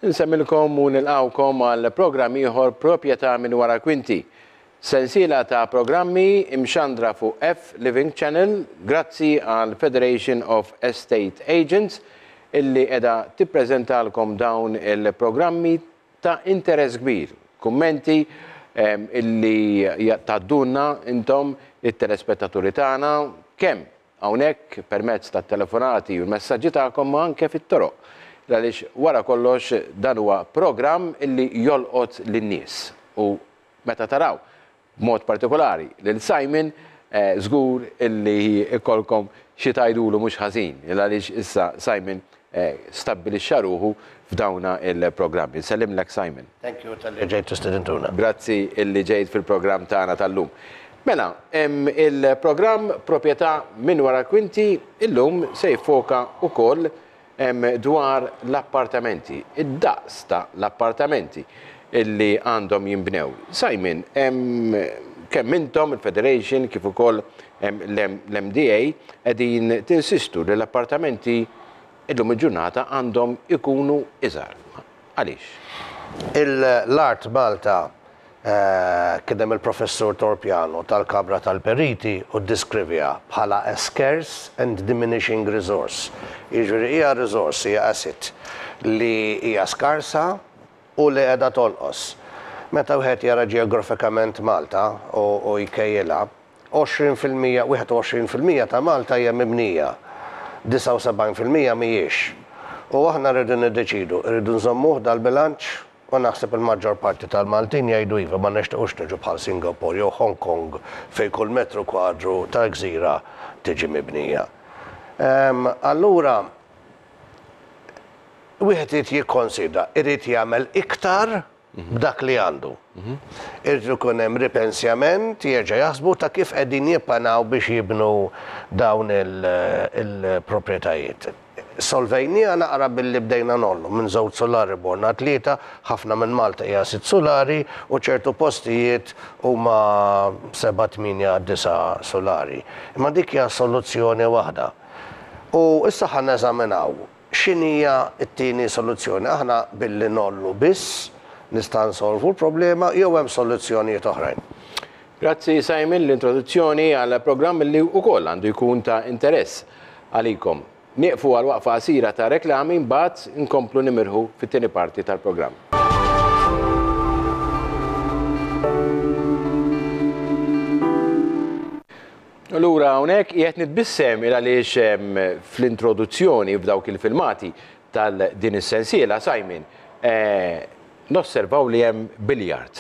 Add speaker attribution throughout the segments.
Speaker 1: Nsemmilkom u nilqawkom għal programm ieħor proprjetà minn wara kwinti. Sensiela ta' programmi imxandra fuq F Living Channel grazzi għal Federation of Estate Agents illi qiegħda tippreżentalkom dawn il-programmi ta' interess kbir. Kummenti illi taddunna intom it-telespettaturi tagħna kemm hawnhekk permezz tat-telefonati u l-messaġġi tagħkom ma anke fit-toroq. Għaliex wara kollox dan huwa programm illi jolqot lin-nies. U meta taraw b'mod partikolari lil Simon żgur illi ikolkom xi tgħidulu mhux ħażin għaliex issa Simon stabbilixxa ruħu f'dawna il-programmi. Sellimlek Simon.
Speaker 2: Thank you tal-li ġejt tistidentuna.
Speaker 1: Grazzi illi ġejt fil-programm tagħna tal-lum. Mela, il-programm proprjetà minn wara kwinti illum se jiffoka wkoll dwar l-appartamenti, id-daqs ta' l-appartamenti illi għandhom jinbnew. Simon, kemm intom il-Federation kif ukoll l-MDA qegħdin tinsistu li l-appartamenti illum il-ġurnata għandhom ikunu iżgħar. Għaliex?
Speaker 2: L-Art Malta kidem il-professur Torpiano tal-Kamra tal-Periti u ddiskrivja bħala a scarce and diminishing resource. Jiġri hija resource, hija asset li hija skarsa u li qiegħda tonqos. Meta wieħed jara ġeografikament Malta u jkejjilha, 21% ta' Malta hija mibnija, 79% mhijiex. U aħna rridu niddeċidu, rridu nżommuh dal-bilanċ u naħseb il-maġġor parti tal-Maltin jgħidu iva ma nixtiequx niġu bħal Singapore jew Hong Kong fejn kull metru kwadru ta' gżira tiġi mibnija. Allura wieħed irid jikkonsidra, irid jagħmel iktar b'dak li għandu. Irid ikun hemm ripensjament jerġa' jaħsbu ta' kif qegħdin jippanaw biex jibnu dawn il-proprjetajiet. Solvejnija naqra billi bdejna nollu minn żewġ solari borna tlieta, ħafna minn Malta hija 6 solari u ċertu postijiet huma 7-8-9 solari. Imma dik hija soluzzjoni waħda. U issa ħa neżaminaw x'inhija t-tieni soluzzjoni. Aħna billi nollu biss nista' nsolvu l-problema jew hemm soluzzjonijiet oħrajn.
Speaker 1: Grazzi Simon l-introduzzjoni għal programm li wkoll għandu jkun ta' interess għalikom. Nieqfu għal waqfa qasira ta' reklami mbagħad inkomplu nimirħu fit-tieni parti tal-programm. Allura hawnhekk qiegħed nitbissem għaliex fl-introduzzjoni f'dawk il-filmati tal-din is-sensiela Simon nosservaw li hemm biljard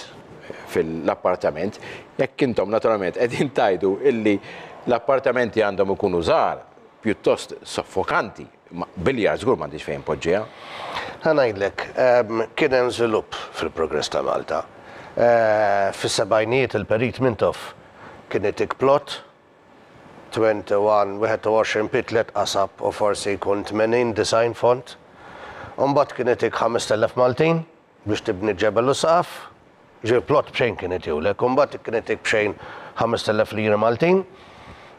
Speaker 1: fil-appartament. Jekk intom naturalment qegħdin tajdu illi l-appartamenti għandhom ikunu żgħar pjuttost soffokanti, ma biljard żgur m'għandix fejn poġġiha.
Speaker 2: Ngħidlek, kien hemm żvilupp fil-progress ta' Malta. Fis-sebgħinijiet il-Perit Mintoff kien itik plot 21 pitlet qasab u forsi jkun 80 font. U mbagħad kien itik 5,000 Maltin biex tibni ġebel u saqaf. Ġie plot b'xejn kien itiwlek, u mbagħad kien itik b'xejn 5,000 lira Maltin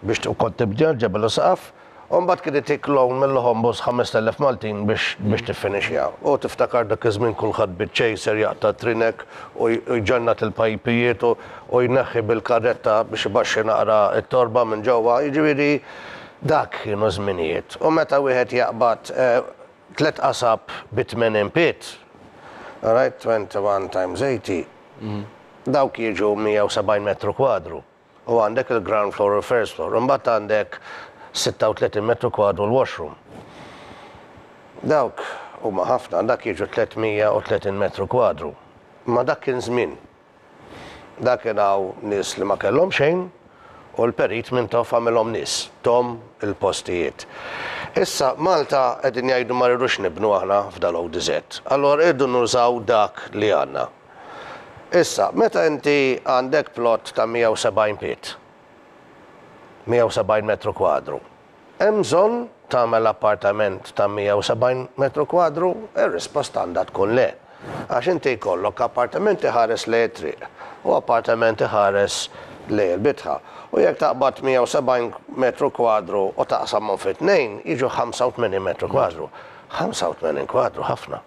Speaker 2: biex tkun tibni ġebel u saqaf. U mbagħad kien itik loan mill-ħombos 5,000 Maltin biex tiffinixja. U tiftakar dak iż-żmien kulħadd biċ-chaser jaqta' trinek u jġannat il-pajpijiet u jneħħi bil-karretta biex ibaxxi naqra t-torba minn ġewwa. Jiġifieri dak kienu żminijiet. U meta wieħed jaqbad 3 qasab b'80 pit, right, 21 times 80, dawk jiġu 170 metru kwadru. U għandek il-ground floor u first floor. Mbagħad għandek 36 metru kwadru l-washroom. Dawk huma ħafna, dak jiġu 330 metru kwadru. Ma dak kien żmien. Dak kien hawn nies li ma kellhom xejn u l-Perit Mintoff għamilhom nies, tom il-postijiet. Issa Malta qegħdin jgħidu ma rridux nibnu aħna f'dal-ODZ. Allura irdu nużaw dak li għandna. Issa, meta inti għandek plot ta' 170 pit, 170 metru kwadru. Hemm bżonn tagħmel appartament ta' 170 metru kwadru, ir-risposta għandha tkun le. Għax inti jkollok appartamenti ħares lejn it-triq u appartamenti ħares lejn il-bitħa. U jekk taqbad 170 metru kwadru u taqsamhom fit-tnejn, jiġu 85 metru kwadru. 85 kwadru ħafna.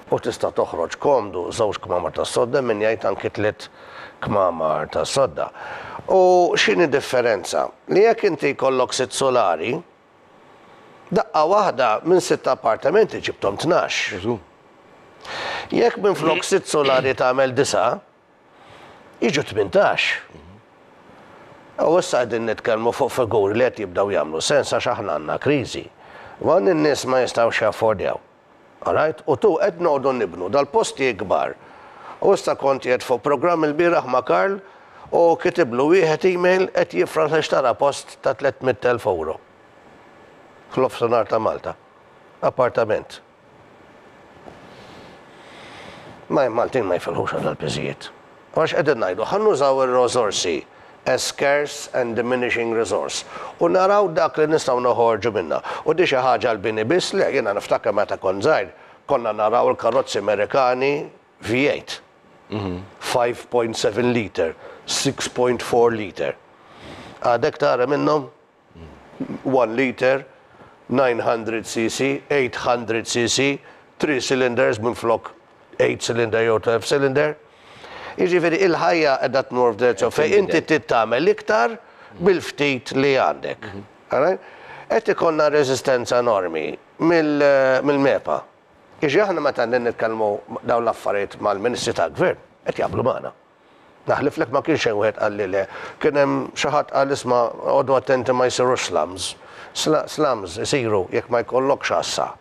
Speaker 2: U tista' toħroġ komdu żewġ kmamar ta' sodda minn jgħid anki 3 kmamar ta' sodda. U x'inhi differenza? Li jekk inti jkollok sitt solari, daqqa waħda minn 6 appartamenti ġibtom 12. Jekk minn flok 6 solari tagħmel 9, jiġu 18. U issa qegħdin nitkellmu fuq figuri li qed jibdew jagħmlu sens għax aħna għandna kriżi. Wan in-nies ma jistgħux jaffordjaw. Alright? U tu qed noqogħdu nibnu dal-posti kbar. U issa kont qed fuq programm il-bieraħ ma' Karl u kitiblu wieħed email qed jifra xtara post ta' 300,000 euro. Fl-ofsenar ta' Malta. Appartament. Maltin ma jfilħux għal-piżijiet. Għax qegħdin ngħidu ħannużaw ir-resorsi as scarce and diminishing resource. U naraw dak li nistgħu noħorġu minna. U di xi ħaġa l-bini biss li jiena niftakar meta kont żgħir konna naraw il-karozzi Amerikani V8. 5.7 liter, 6.4 liter. Għadek tara minnhom 1 liter, 900 cc, 800 cc, 3 cylinders minn flok 8 cylinder jew 12 cylinder. Jiġifieri il-ħajja qiegħda tmur f'direzzjoni fejn inti tittamel iktar bil-ftit li għandek. Qed ikollna reżistenza enormi mill-MEPA. Jiġi aħna meta nitkellmu dawn l-affarijiet mal-Ministri tal-Gvern qed jaqblu magħna. Naħliflek ma kienx hemm wieħed qal li kien hemm xi ħadd qal isma' għodu attenti ma jsirux slums. Slums isiru jekk ma jkollokx assa,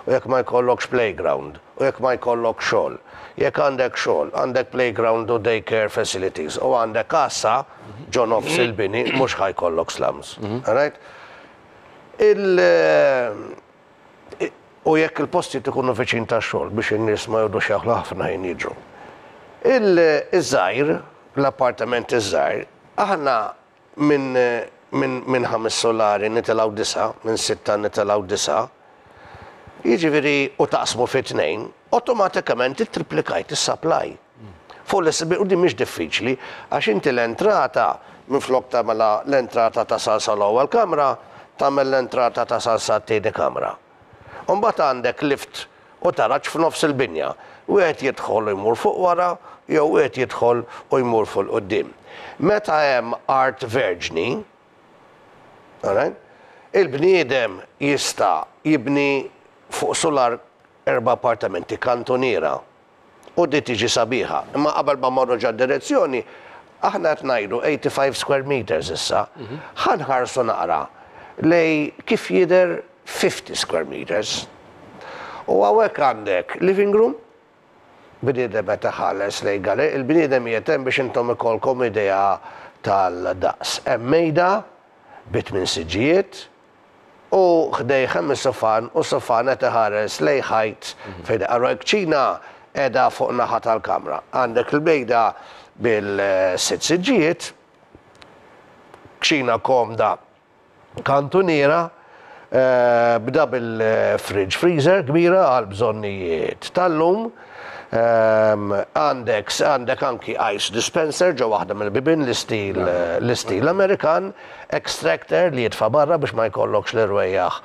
Speaker 2: u jekk ma jkollokx playground, u jekk ma jkollokx xogħol. Jekk għandek xogħol, għandek playground u daycare facilities, u għandek assa ġo nofs il-bini, mhux ħajkollok slums. U jekk il-postijiet ikunu viċin ta' xogħol biex in-nies ma jgħodux jaħlu ħafna ħin jiġru. Il-żgħir, l-appartament iż-żgħir, aħna minn 5 solari nitilgħu 9, minn 6 nitilgħu 9, jiġifieri u taqsmu fit-tnejn, automatikament it-triplikajt is-supply. U di mhix diffiċli għax inti l-entrata minflok tagħmel l-entrata ta' salsa l-ewwel kamra, tagħmel l-entrata ta' salsa t-tieni kamra. U mbagħad għandek lift u taraġġ f'nofs il-binja. Wieħed jidħol u jmur fuq wara, jew wieħed jidħol u jmur fuq quddiem. Meta hemm art verġni, il-bniedem jista' jibni fuq solar 4 appartamenti kantoniera u di tiġi sabiħa. Imma qabel ma morru ġa direzzjoni, aħna qed ngħidu 85 square meters issa, ħanħarsu naqra lej kif jidher 50 square meters. U hawnhekk għandek living room, bniedem meta ħares lej gale, il-bniedem jetem biex intom ikollkom idea tal-daqs. Hemm mejda bit minn siġijiet, u ħdej 5 sofan u sofan qed iħares lej ħajt fejn għarrek ċina qiegħda fuq naħa tal-kamra. Għandek il-bejda bil-6 siġġijiet, kċina komda kantuniera, bda bil-fridge freezer kbira għal bżonnijiet tal-lum, għandek anki ice dispenser ġo waħda mill-bibin l-istil Amerikan, extractor li jitfa barra biex ma jkollokx l-irwejjaħ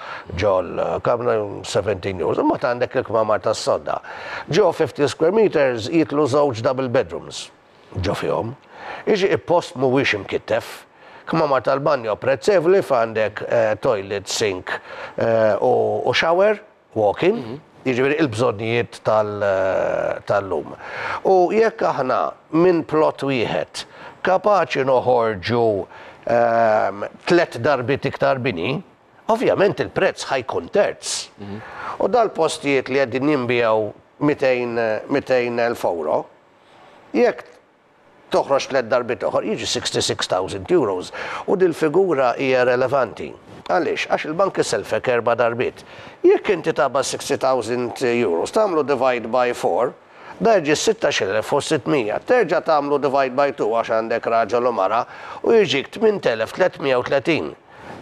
Speaker 2: ġol kamra 17 euros. Imma għandek il-kmamar tas-sodda. Ġo 50 square meters jitlu żewġ double bedrooms ġo fihom. Iġi il-post mhuwiex imkittef. Kmamar tal-banjo prezzevoli f'għandek toilet, sink u shower, walk-in. Jiġifieri il-bżonnijiet tal-lum. U jekk aħna minn plot wieħed kapaċi noħorġu 3 darbit iktar bini, ovvjament il-prezz ħajkun terz. U dal-postijiet li qegħdin jinbiegħu 200,000 euro, jekk toħroġ 3 darbit oħra jiġi 66,000 euros. U dil-figura hija relevanti. Għaliex, għax il-bank iselfek 4 darbit. Jekk inti taba 60,000 euros, tagħmlu divide by 4, da jiġi 16,600. Terġa' tagħmlu divide by 2 għax għandek raġel u mara u jiġik 8,330.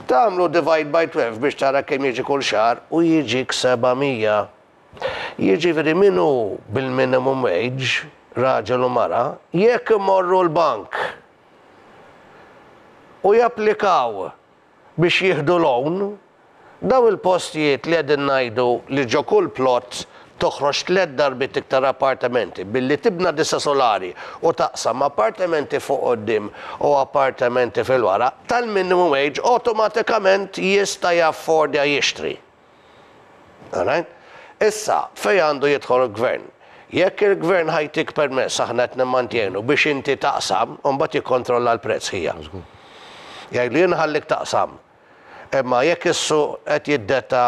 Speaker 2: Tagħmlu divide by 12 biex tara kemm jiġi kull xahar u jiġik 700. Jiġifieri minnu bil-minimum wage, raġel u mara, jekk imorru l-bank u japplikaw biex jieħdu loan, daw il-postijiet li għedin najdu li ġo kull plot toħroġ 3 darbit iktar appartamenti billi tibna disa solari u taqsam appartamenti fuq qoddim u appartamenti fil-wara, tal-minimum wage automatikament jista' jaffordja jixtri. Issa, fej għandu jidħol il-gvern. Jekk il-gvern ħajtik permess aħna qed nimmantjenu biex inti taqsam, u mbagħad jikkontrolla l-prezz hija. Jgħid li jinħallik taqsam. Imma jekk issu qed jiddetta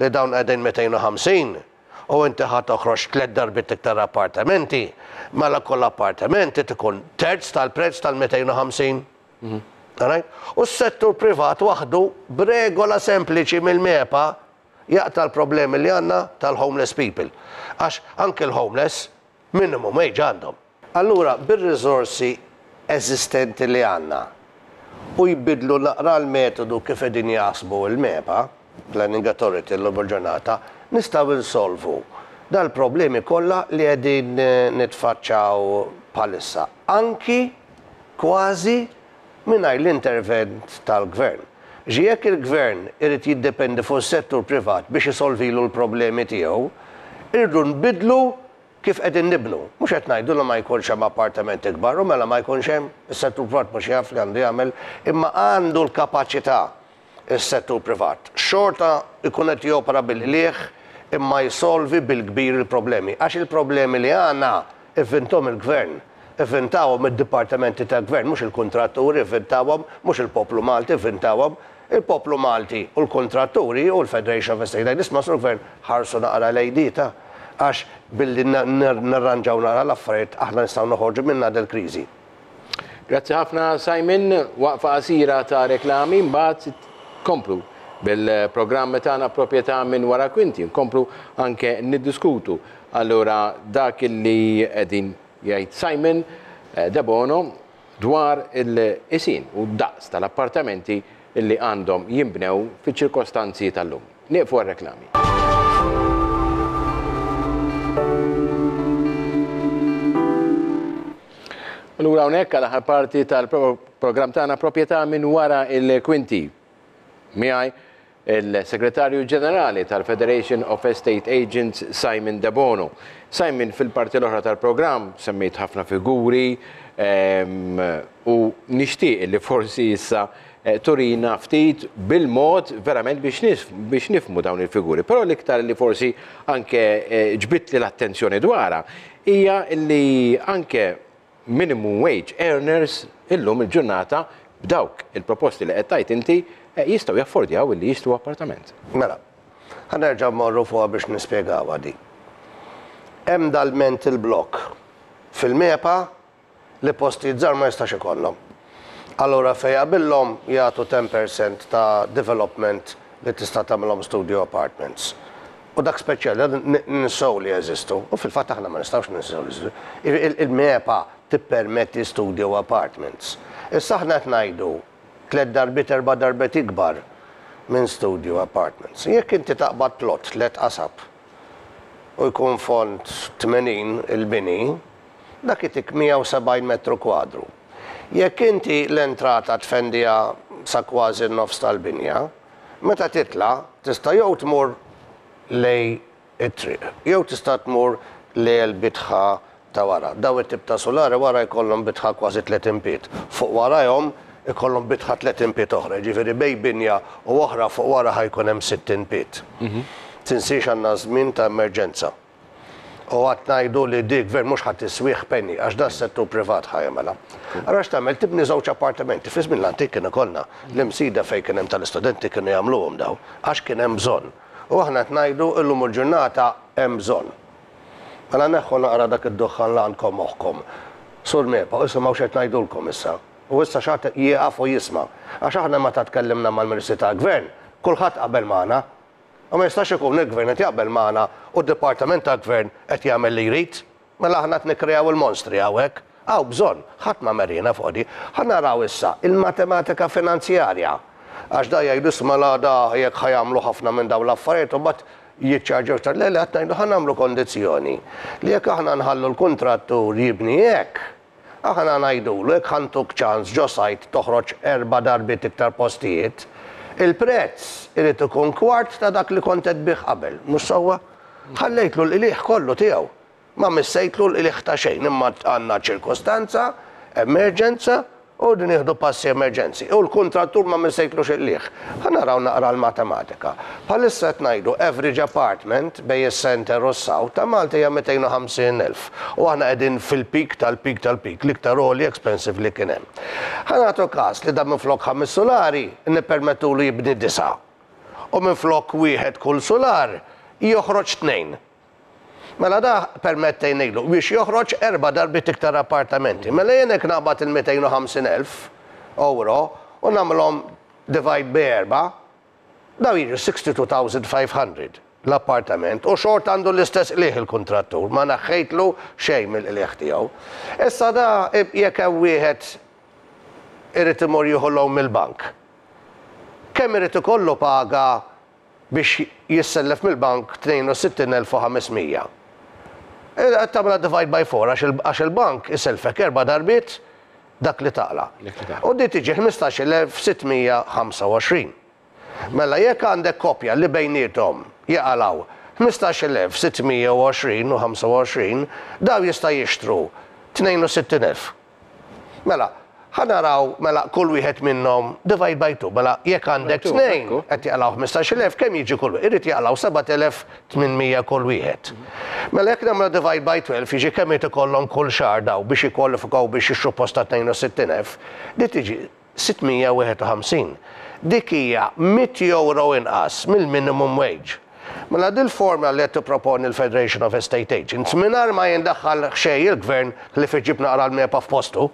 Speaker 2: li dawn qegħdin 250 u inti ħadd toħroġ 3 darbit iktar appartamenti, mela kull appartamenti tkun terz tal-prezz tal-250. U s-settur privat waħdu b'regola sempliċi mill-MEPA jaqta l-problemi li għandna tal-homeless people. Għax anke l-homeless minimum wage għandhom. Allura bir-riżorsi eżistenti li għandna u jibidlu naqra l-metodu kif qegħdin jaħsbu l-MEPA, Planning Authority l-lum il-ġurnata, nistgħu insolvu dal-problemi kollha li qegħdin nitfaċċaw bħalissa. Anki kważi mingħajr l-intervent tal-gvern. Jekk il-gvern irid jiddependi fuq is-settur privat biex isolvilu l-problemi tiegħu, irridu nbidlu kif qegħdin nibnu. Mhux qed ngħidu li ma jkunx hemm appartamenti kbar u mela ma jkunx hemm is-settur privat mhux jaf li għandu jagħmel, imma għandu l-kapaċità is-settur privat. Xorta ikun qed jopera bil-qlieħ imma jsolvi bil-kbir il-problemi. Għax il-problemi li għandna ivvintom il-gvern, ivvintawhom id-dipartimenti tal-gvern, mhux il-kontratturi, ivvintawhom mhux il-poplu Malti, ivvintawhom il-poplu Malti u l-kontratturi u l-Federation of State. Nisma' sur gvern ħarsu naqra l-ejdita għax billi nirranġaw nara l-affarijiet aħna nistgħu noħorġu minna del-kriżi.
Speaker 1: Grazzi ħafna Simon, waqfa qasira ta' reklami, mbagħad komplu bil-programmi tagħna proprjetà minn wara kwinti, nkomplu anke niddiskutu. Allura dak li qegħdin jgħid Simon De Bono dwar il-isin u d-daqs tal-appartamenti illi għandhom jinbnew fiċ-ċirkostanzi tal-lum. Nieqfu r-reklami. Allura hawnhekk għal parti tal-programm tagħna proprjetà minn wara il-kwinti. Miegħi il-Segretarju Ġenerali tal-Federation of Estate Agents Simon De Bono. Simon fil-parti l-oħra tal-programm semmejt ħafna figuri u nixtieq li forsi issa turina ftit bil-mod verament biex nifmu dawn il-figuri. Però l-iktar li forsi anke ġbit li l-attenzjoni dwarha hija li anke minimum wage earners illum il-ġurnata b'dawk il-proposti li qed tgħid inti jistgħu jaffordjaw illi jixtru appartament.
Speaker 2: Mela, ħanerġa' mmorru fuqha biex nispjegawha di. Hemm dal-mental block fil-MEPA li postijiet żgħar ma jistax ikollhom. Allura fejn qabillhom jagħtu 10% ta' development li tista' tagħmilhom studio apartments. U dak speċjali ninsew li jeżistu. U fil-fatt aħna ma nistgħux ninsew. Il-MEPA tippermetti studio apartments. Issa aħna qed ngħidu 3 darbit 4 darbit ikbar minn studio apartments. Jekk inti taqbad plot 3 qasab u jkun font 80 il-bini, dak itik 170 metru kwadru. Jekk inti l-entrata tfendija sa kważi n-nofs tal-binja, meta titla' tista' jew tmur lej it-triq, jew tista' tmur lej l-bitħa ta' wara. Daw it-tip ta' solari wara jkollhom bitħa kważi 30 piet. Fuq warahom ikollhom bitħa 30 piet oħra, ġifieri bej binja u oħra fuq wara ħajkun hemm 60 piet. Tinsiex għandna żmien ta' emerġenza. U għat ngħidu li dik gvern mhux ħadd iswieħ penny għax da settur privat ħajmela. Ara x'tagħmel tibni żewġ appartamenti fi żmien l-antik kien ikollna l-imsida fejn kien hemm tal-istudenti kienu jagħmluhom daw għax kien hemm bżonn. U aħna qed ngħidu llum il-ġurnata hemm bżonn. Mela neħħu naqra dak id-duħħan li għandkom moħħkom. Sur MEPA, isimgħu x'qed ngħidulkom issa. U issa xaħat jieqaf u jisma'. Għax aħna meta tkellimna mal-Ministri tal-Gvern, kulħadd qabel magħna. U ma jistax ikun il-Gvern qed jaqbel magħna u d-Dipartiment tal-Gvern qed jagħmel li jrid. Mela aħna qed nikkreaw il-monstri hawnhekk. Hawn bżonn, ħadd ma merjena fuq di. Ħanaraw issa il-matematika finanzjarja. Għax da jgħidu isma' l-għada jekk ħajamlu ħafna minn dawn l-affarijiet u mbagħad jiċċarġew tar lele qed ngħidu ħanamlu kondizzjoni li jekk aħna nħallu l-kuntrattur jibni hekk, aħna ngħidulu jekk ħantuk ċans ġo sajt toħroġ 4 darbit iktar postijiet, il-prezz irid ikun kwart ta' dak li kont qed bih qabel, mhux sewwa? ħallejtlu l-iliħ kollu tiegħu. Ma missejtlu l-iliħ ta' xejn, imma għandna ċirkostanza, emerġenza, u din nieħdu passi emerġenzi. U l-kontrattur ma missejtlu xil-liħ. Ħanaraw naqra l-matematika. Bħalissa qed ngħidu average apartment bej is-center u s-south ta' Malta hija 250,000. U aħna qegħdin fil-pik tal-pik tal-pik, l-iktar oli expensive li kien hemm. Ħanagħtu każ li da minflok 5 solari nippermettu li jibni 9. U minflok wieħed kull solar joħroġ 2. Mela da permettejnilu biex joħroġ 4 darbit iktar appartamenti. Mela jenek naqbad il-250,000 euro u namlhom divide b'4, daw jiġu 62,500 l-appartament u xort għandu l-istess liħ il-kontrattur, ma naħħejtlu xejn mill-liħ tiegħu. Issa da jekk hemm wieħed irid imur jieħolhom mill-bank. Kemm irid ikollu paga biex jissellef mill-bank 62,500. Tamla divide by 4 għax il-bank iselfek 4 darbit dak li taqla. U di tiġi 15,625. Mela jekk għandek kopja li bejnietom jaqalaw 15,620 u 25, daw jista' jixtru 62,000. Mela, ħanaraw mela kull wieħed minnhom divide by 2, mela jekk għandek 2 qed jaqalaw 15,000 kemm jiġi kull wieħed? Irid jaqalaw 7,800 kull wieħed. Mela jekk nagħmlu divide by 12 jiġi kemm irid ikollhom kull xahar daw biex jikkwalifikaw biex jixtru posta 62,000, di tiġi 651. Dik hija 100 euro inqas mill-minimum wage. Mela dil-formula li qed tipproponi l-Federation of Estate Agents mingħajr ma jindaħħal xejn il-gvern li fiġib naqra l-mepa f'postu.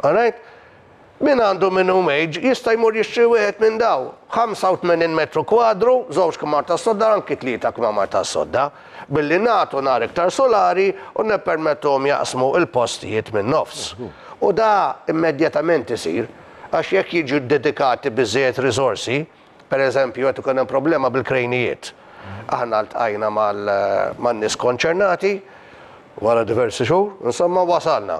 Speaker 2: Alright? Min għandu minimum wage jista' jmur jixtri wieħed minn daw 85 metru kwadru, żewġ kmamar ta' sodda, anki 3 kmamar ta' sodda, billi nagħtu nar iktar solari u nippermettuhom jaqsmu l-postijiet minn nofs. U da immedjatament isir għax jekk jiġu dedikati biżżejjed riżorsi, pereżempju qed ikun hemm problema bil-krejnijiet. Aħna ltqajna man-nies konċernati wara diversi xhur, insomma wasalna.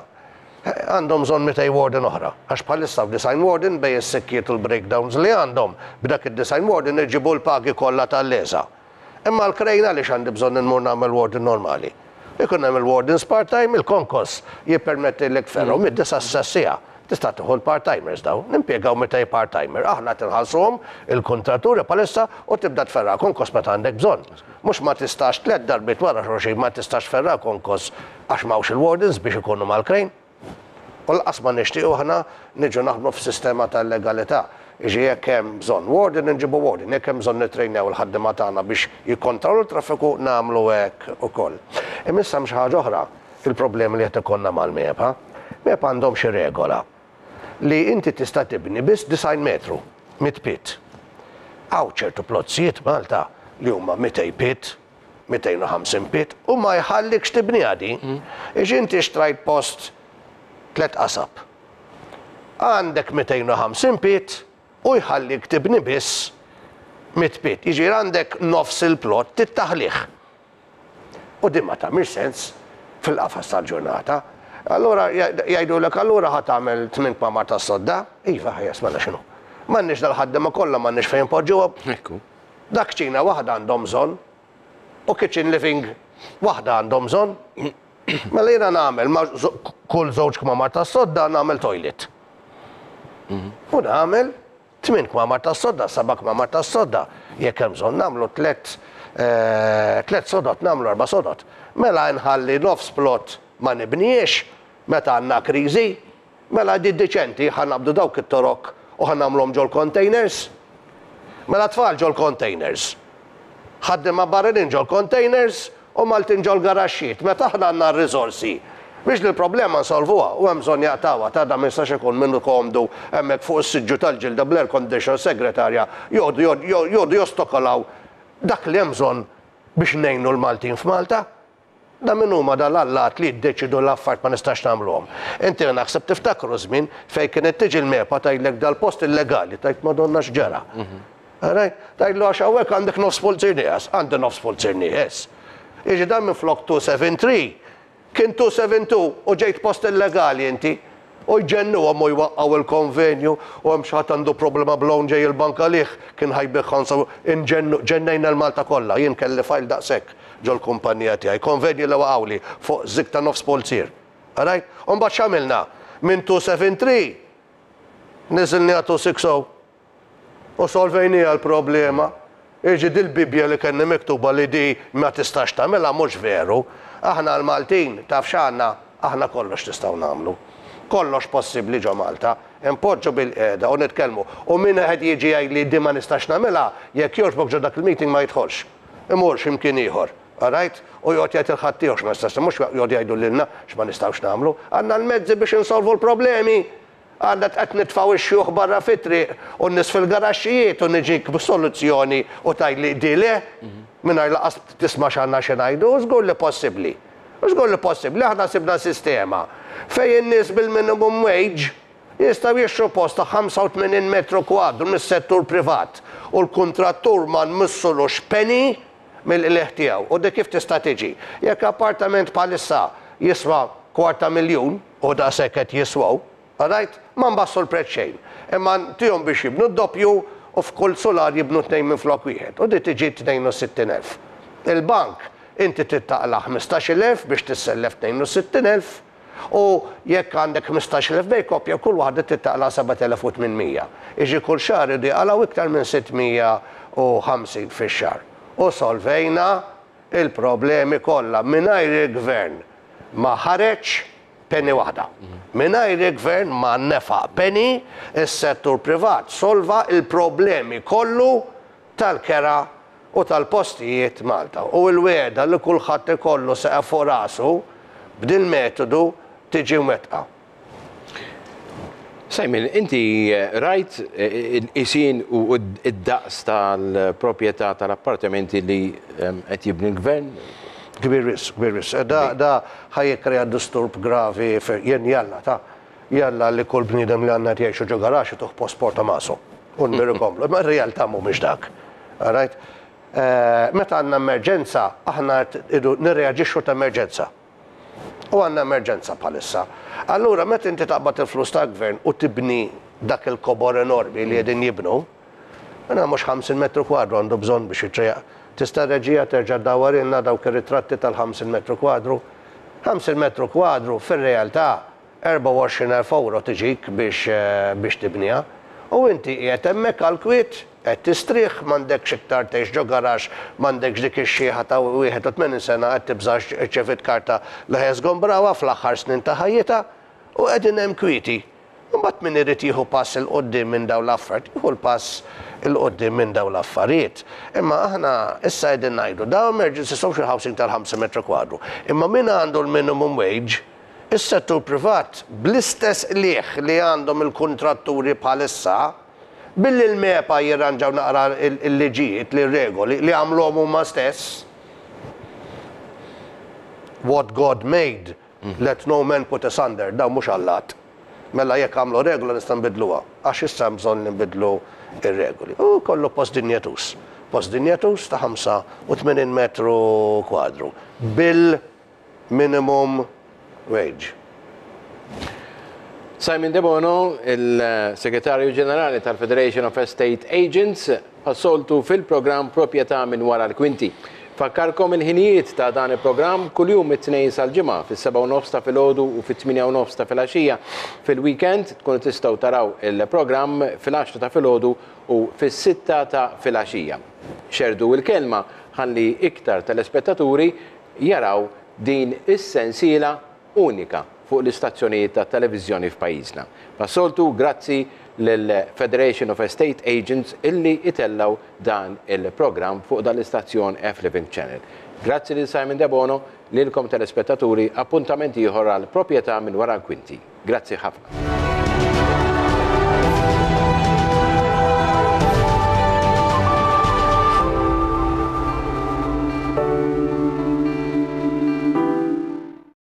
Speaker 2: Għandhom bżonn 200 warden oħra. Għax bħalissa f'design warden bej is-sekkiet u l-breakdowns li għandhom b'dak id-design warden irġibu l-pagi kollha tal-lesa. Imma l-krejna li għandi bżonn inmur nagħmel warden normali. Ikun hemm il-wardens part-time, il-konkos jippermetti l ferru mid-9 sessija. Tista' tieħu l-part-timers daw, nimpjegaw 200 part-timer, aħna tinħallsuhom il-kontraturi bħalissa u tibda tferra konkos meta għandek bżonn. Mhux ma tistax 3 darbit wara xorxejn ma tistax ferra konkos għax m'hawnx il-wardens biex ikunu mal-krejn. U l-qas ma nixtiequ aħna niġu naħdmu f'sistema tal-legalità. Iġi jekk hemm bżonn warden inġibu warden, jekk hemm bżonn nittrejnew il-ħaddiema tagħna biex jikkontrollu t-traffiku nagħmlu hekk ukoll. Imissa hemm xi ħaġa oħra il-problemi li qed ikollna mal-MEP. MEP għandhom xi regola li inti tista' tibni biss 90 metru, 100 pit. Hawn ċertu plozzijiet Malta li huma 200 pit, 250 pit u ma jħallikx tibni għadi. Iġi inti xtrajt post 3 qasab. Għandek 250 pit u jħallik tibni biss 100 pit. Iġi għandek nofs il-plot tittaħliħ. U dimma ta' mir sens fil-qafas tal-ġurnata. Allora jgħidu l-ek allura ħatamel 8 kmamar ta' sodda, iva ħajas mela xinu. Mannix dal-ħaddema kollha mannix fejn poġġuha. Dak ċina waħda għandhom bżonn u kitchen living waħda għandhom bżonn. Mela jiena nagħmel kull żewġ kmamar ta' sodda nagħmel toilet. U nagħmel 8 kmamar ta' sodda, 7 kmamar ta' sodda. Jekk hemm bżonn nagħmlu 3 sodot, nagħmlu 4 sodot. Mela nħalli nofs plot ma nibniex meta għandna kriżi, mela di deċenti ħanabdu dawk it-torok u ħannagħmluhom ġol containers. Mela tfal ġol containers. Ħaddiema barranin ġol containers u Maltin ġol garaxxiet, meta aħna għandna r-riżorsi. Biex li l-problema nsolvuha u hemm bżonn jaqtawha ta' da ma jistax ikun minnu komdu hemmhekk fuq is-siġġu tal-ġilda bl-air condition segretarja jgħodu jostokolaw dak li hemm bżonn biex ngħinu l-Maltin f'Malta. Da minn huma dal-allat li jiddeċidu l-affarijiet ma nistax nagħmluhom. Inti naħseb tiftakru żmien fejn kienet tiġi l-MEPA tgħidlek dal-post illegali, tgħid Madonna x'ġara. Tgħidlu għax hawnhekk għandek nofs pulzir nieqes, għandi nofs pulzir nieqes. Jiġi dan minn flok 273 kien 272 u ġejt post illegali inti u jġennuhom u jwaqqgħu il-konvenju u hemm xi ħadd għandu problema bl-hawn ġej il-banka liħ kien ħajbeħ ġennejna l-Malta kollha, jien kelli fajl daqshekk ġol kumpanija tiegħi, konvenji li waqgħuli fuq żik ta' nofs polzir. Alright? U mbagħad x'għamilna? Minn 273 niżilni għal 260 u solvejnija l-problema. Iġi dil-bibja li kien miktuba li di ma tistax tagħmilha mhux veru. Aħna l-Maltin taf x'għandna, aħna kollox nistgħu nagħmlu. Kollox possibbli ġo Malta, impoġġu bil-qiegħda u nitkellmu. U min qed jiġi jgħid di ma nistax nagħmilha, jekk jogħġbok ġo dak il-meeting ma jidħolx. Imur x'imkien ieħor. Alright? U jgħod jgħid il-ħadd tiegħu x'ma nistax, mhux jgħod jgħidu lilna x'ma nistgħux nagħmlu. Għandna l-mezzi biex insolvu l-problemi. Għandna qed nitfgħu ix-xjuħ barra fit-triq u n-nies fil-garaxxijiet u niġik b'soluzzjoni u tgħidli di le mingħajr laqas tisma' x'għandna xi ngħidu, żgur li possibbli. Żgur li possibbli, aħna sibna sistema fejn in-nies bil-minimum wage jistgħu jixtru post ta' 85 metru kwadru mis-settur privat u l-kuntrattur ma nmissulux penny mill-qlieħ tiegħu. U dik kif tista' tiġi. Jekk appartament bħalissa jiswa $250,000 u daqshekk qed jiswaw, alright? Ma nbassu l-prezz xejn. Imma tihom biex jibnu d-doppju u f'kull solar jibnu 2 minn flok wieħed. U di tiġi 62,000. Il-bank inti tittaqla 15,000 biex tissellef 62,000 u jekk għandek 15,000 bej kopja kull waħda tittaqla 7,800. Iġi kull xahar idu jaqalaw iktar minn 650 fix-xahar. U solvejna il-problemi kollha mingħajr il-gvern ma ħareġ penny waħda. Mingħajr il-gvern ma nefaq penny, is-settur privat solva il-problemi kollu tal-kera u tal-postijiet Malta. U l-weda li kulħadd ikollu seqa' fuq rasu b'din metodu tiġi mwettqa.
Speaker 1: Simon, inti rajt isin u id-daqs tal-proprjetà tal-appartamenti li qed jibni l-gvern?
Speaker 2: Kbiris. Da ħajjekrea disturb gravi jien jalla li kull bniedem li għandna jgħixu ġo garaxxi tuħ post porta masu. U nmirkomlu, ma r-realtà mhumiex dak. Alright? Meta għandna emerġenza, aħna nirreaġixxu ta' emerġenza. U għandna emerġenza bħalissa. Allura meta inti taqbad il-flus tal-gvern u tibni dak il-kobor enormi li qegħdin jibnu, għandna mhux 50 metru kwadru għandu bżonn biex jitrejaq. Tista' reġija terġa' dawwarilna dawk ir-ritratti tal-50 metru kwadru. 50 metru kwadru fir-realtà 24,000 euro tiġik biex tibniha. U inti qiegħed hemmhekk għall-kwiet qed tistrieħ m'għandekx iktar tgħix ġo garax, m'għandekx dik ix-xieħa ta' 81 sena qed tibża ċevit karta li ħesgom brawa fl-aħħar snin ta' ħajjitha u qegħdin hemm kwieti. Imbagħad min irid jieħu pass il qudiem minn dawn l-affarijiet, jieħu l-pass il qudiem minn dawn l-affarijiet. Imma aħna issa qegħdin ngħidu dawn emergency social housing tal-5 metru kwadru. Imma min għandu l-minimum wage, is-settur privat bl-istess lieħ li għandhom il-kuntratturi bħalissa billi l-mepa jirranġaw naqra il-liġijiet, li-regoli, li għamluhom huma stess. What God made, let no man put asunder, daw mhux Allat. Mela jekk għamlu regola nista' nbidluha, għax issa bżonn nbidlu ir-regoli. U kollu postdinjatus. Postdinjatus ta' 85 metru kwadru bil-minimum wage.
Speaker 1: Simon De Bono, il-Segretarju Ġenerali tal-Federation of Estate Agents, passoltu fil-programm Proprjetà minn wara l-kwinti. Fakkarkom il-ħinijiet ta' dan il-programm kuljum it-tnejn sal-ġimgħa fis-7:30 ta' filgħodu u fit-8:30 ta' filgħaxija. Fil-weekend tkunu tistgħu taraw il-programm fil-10 ta' filgħodu u fis-6 ta' filgħaxija. Xerdu il-kelma ħalli iktar telespettaturi jaraw din is-sensiela unika fuq l-istazzjonijiet ta' televiżjoni f'pajjiżna. Passoltu grazzi l-Federation of Estate Agents illi itellaw dan il-programm fuq dan l-istazzjon F-Living Channel. Grazzi lil Simon De Bono, lilkom telespettaturi, appuntamenti ieħor għal proprjetà minn wara l-kwinti. Grazzi ħafna.